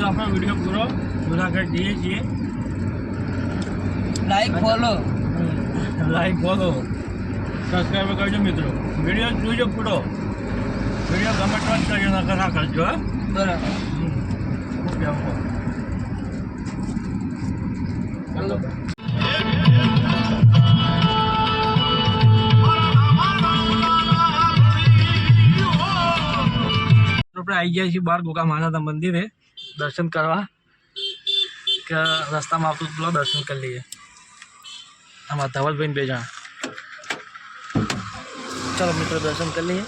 મિત્રો આપણો વિડીયો પૂરો જુનાગઢ જઈએ છીએ. લાઈક ફોલો સબસ્ક્રાઈબ કરજો મિત્રો. વિડીયો જોજો પૂરો. વિડીયો ગમે તો જ કરજો, નકર ના કરજો. હા બરાબર. ઓકે આપો આપણે આવી ગયા છીએ બહાર ગોગા માતાના મંદિરે દર્શન કરવા, કે રસ્તામાં આવતું પેલો દર્શન કરી લઈએ. આમાં ધવલભાઈ બે જણા. ચાલો મિત્રો દર્શન કરી લઈએ.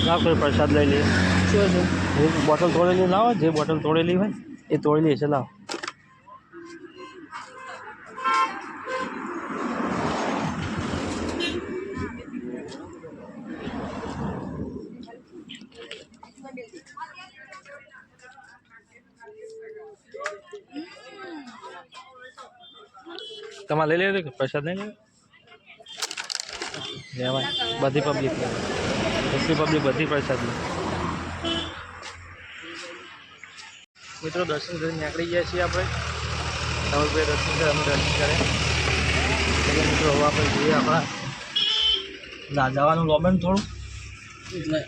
લાવ કોઈ પ્રસાદ લઈ લઈએ. શું છે? જે બોટલ તોડેલી લાવો, જે બોટલ તોડેલી હોય એ તોડેલી હશે. લાવો. તમારે લઈ લેવું કે પ્રસાદ નહીં લેવાય? બધી પબ્લિક બધી પ્રસાદ લે. મિત્રો દર્શન કરી નીકળી ગયા છીએ આપણે. ધવલભાઈ દર્શન કરે, અમે દર્શન કરે. મિત્રો હવે આપણે જોઈએ આપણા જવાનું લોબેન થોડું એટલે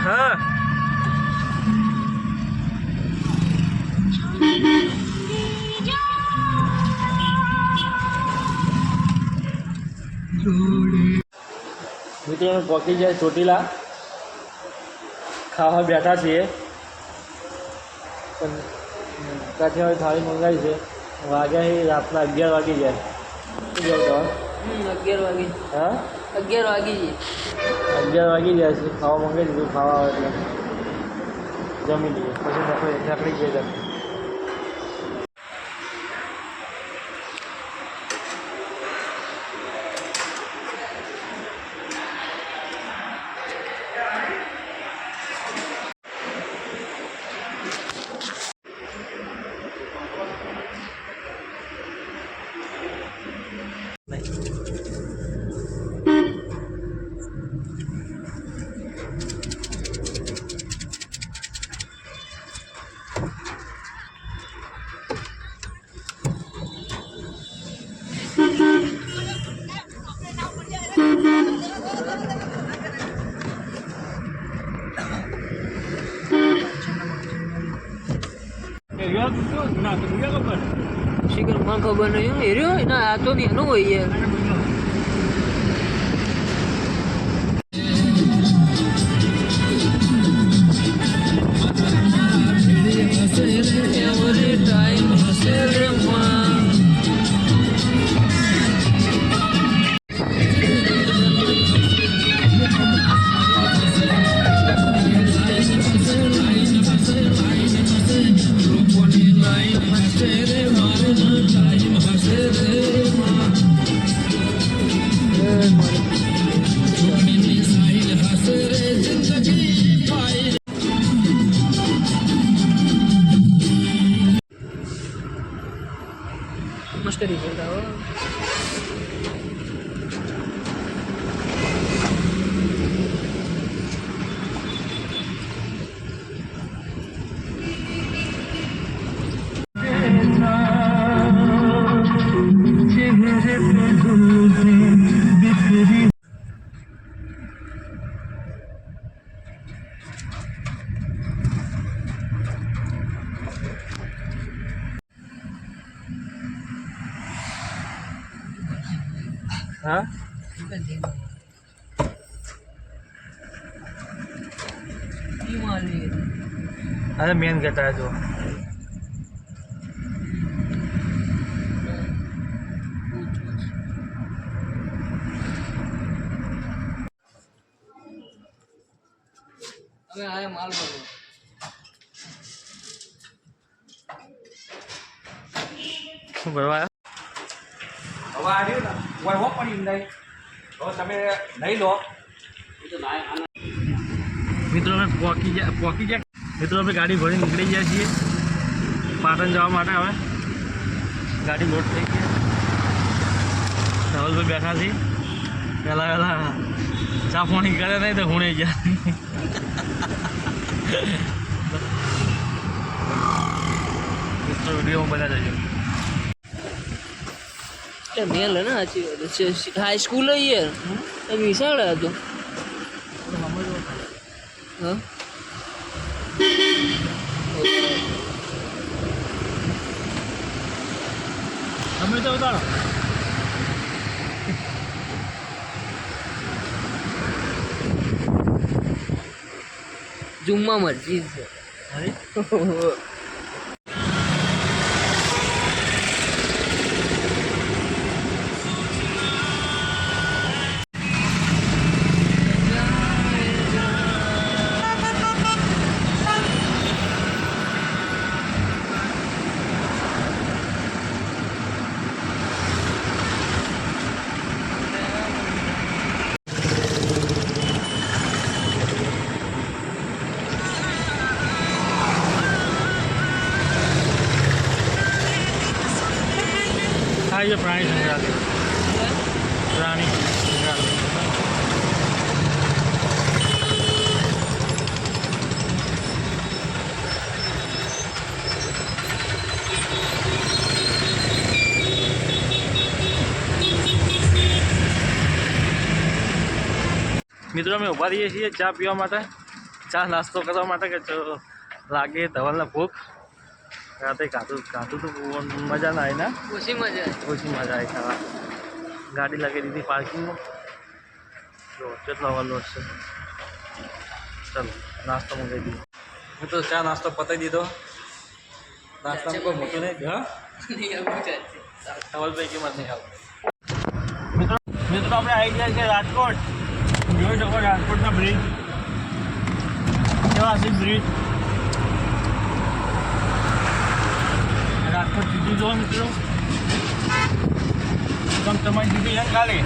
હા મિત્રો પહોંચી જાય ચોટીલા. ખાવા બેઠા છીએ પણ ત્યાંથી હવે થાળી મંગાવી છે. વાગ્યા એ રાતના 11 વાગી જાય. શું કહો? 11 વાગે. હા 11 વાગી જાય. 11 વાગી જાય છે. ખાવા મંગાવી દીધું. ખાવા આવે એટલે જમી લઈએ, પછી નીકળી જઈએ. શિખર મને ખબર નહીં. હેર્યો એના આ તો નહીં એનું હોય યાર. કરી શકતા હો હા અરે મેન કહેતા જો હવે આ માલ ભરો શું ભરવા હવે આવ્યું ને વળવો પડી નહીં હવે તમે લઈ લો મિત્રો અમે પહોંચી ગયા મિત્રો અમે ગાડી ભરી નીકળી ગયા છીએ પાટણ જવા માટે હવે ગાડી લોડ થઈ ગઈ ધવલભાઈ બેઠા છીએ પહેલાં ચા પાણી કરે નહીં તો હુણે ગયા મિત્રો વિડીયોમાં બધા જજો મેલ હે ને સાચી હાઈ સ્કૂલ યાર એ વિશાળ હતો હા તમે તો ઉતારો જુમ્મા મસ્જિદ છે અરે આ જે પ્રાણી સંગ્રહાલય પ્રાણી સંગ્રહાલય મિત્રો અમે ઊભા રહીએ છીએ ચા પીવા માટે ચા નાસ્તો કરવા માટે કે લાગે ધવલને ભૂખ રાતે ખાધું તો મજા ના આવી ના ઓછી મજા ઓછી મજા આવી ખાવા ગાડી લગાવી દીધી પાર્કિંગમાં જો કેટલો અવલોડ છે ચાલો નાસ્તો મંગાવી દીધો મેં તો ચા નાસ્તો પતાવી દીધો નાસ્તામાં કોઈ મોટું નહીં હા ધવલભાઈ કિંમત નહીં આવે મિત્રો આપણે આવી ગયા છે રાજકોટ જોઈ શકો રાજકોટના બ્રિજ કેવા છે બ્રિજ રાજકોટ સિટી જો મિત્રો તમારી સિટી છે ખાલી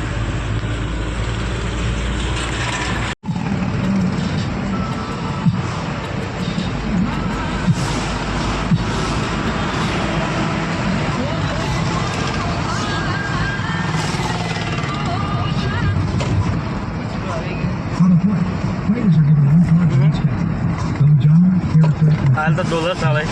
હાલ તો ડોલર ચાલે